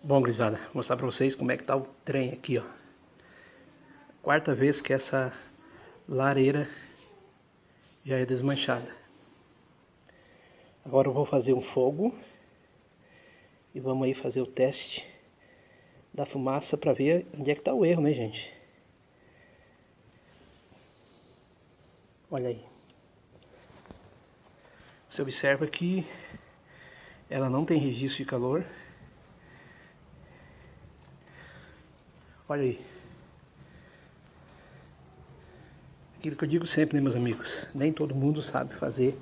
Bom, gurizada, vou mostrar pra vocês como é que tá o trem aqui, ó. Quarta vez que essa lareira já é desmanchada. Agora eu vou fazer um fogo e vamos aí fazer o teste da fumaça pra ver onde é que tá o erro, né, gente? Olha aí. Você observa que ela não tem registro de calor. Olha aí. Aquilo que eu digo sempre, né, meus amigos? Nem todo mundo sabe fazer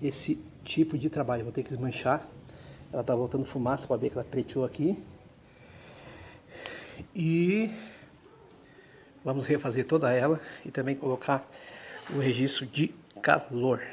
esse tipo de trabalho. Vou ter que desmanchar. Ela tá voltando fumaça para ver que ela preteou aqui. E vamos refazer toda ela e também colocar o registro de calor.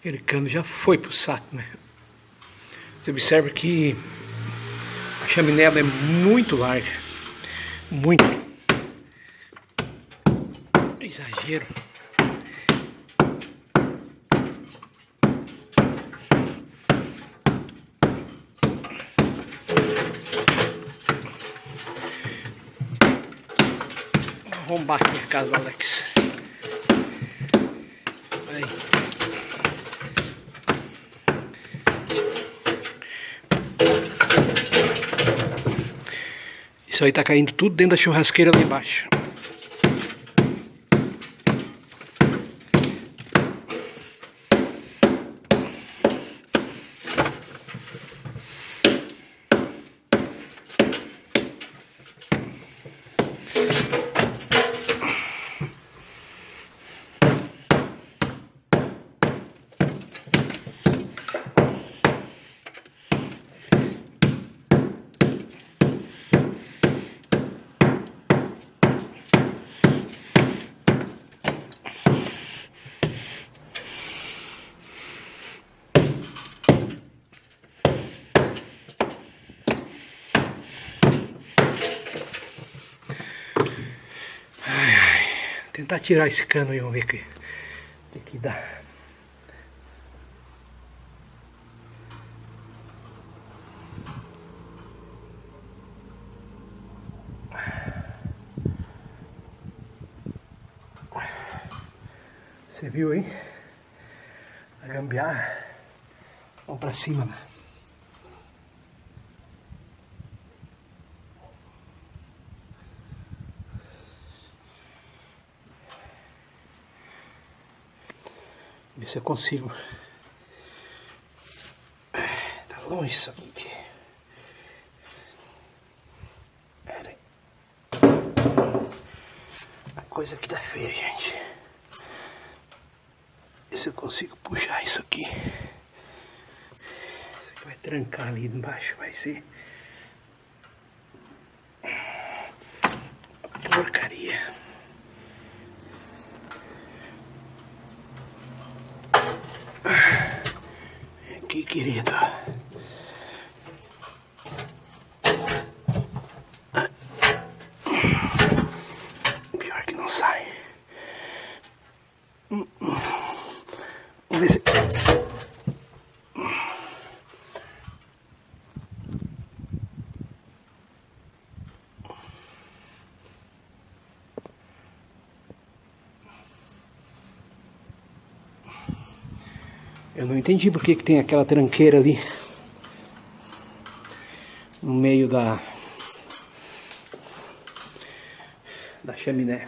Aquele cano já foi pro saco, né? Você observa que a chaminé é muito larga. Muito. Exagero. Vamos arrombar aqui a casa do Alex. Aí. Isso aí tá caindo tudo dentro da churrasqueira lá embaixo. Tentar tirar esse cano aí, vamos ver o que dá. Você viu aí? A gambiarra. Vamos pra cima, né? Ver se eu consigo. Tá longe isso aqui. Pera aí. A coisa aqui tá feia, gente. Ver se eu consigo puxar isso aqui. Isso aqui vai trancar ali embaixo. Vai ser porcaria. Aqui, querido. Pior que não sai. Vamos ver se... Eu não entendi porque que tem aquela tranqueira ali no meio da chaminé.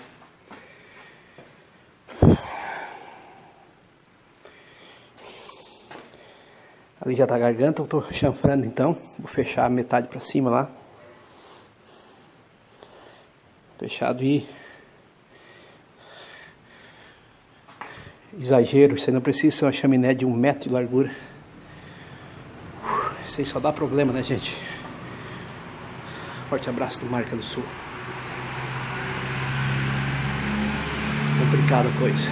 Ali já tá a garganta, eu tô chanfrando então. Vou fechar a metade pra cima lá. Fechado e... Exagero, isso aí não precisa ser uma chaminé de 1 metro de largura. Isso aí só dá problema, né, gente? Forte abraço do Marca do Sul. Complicada a coisa.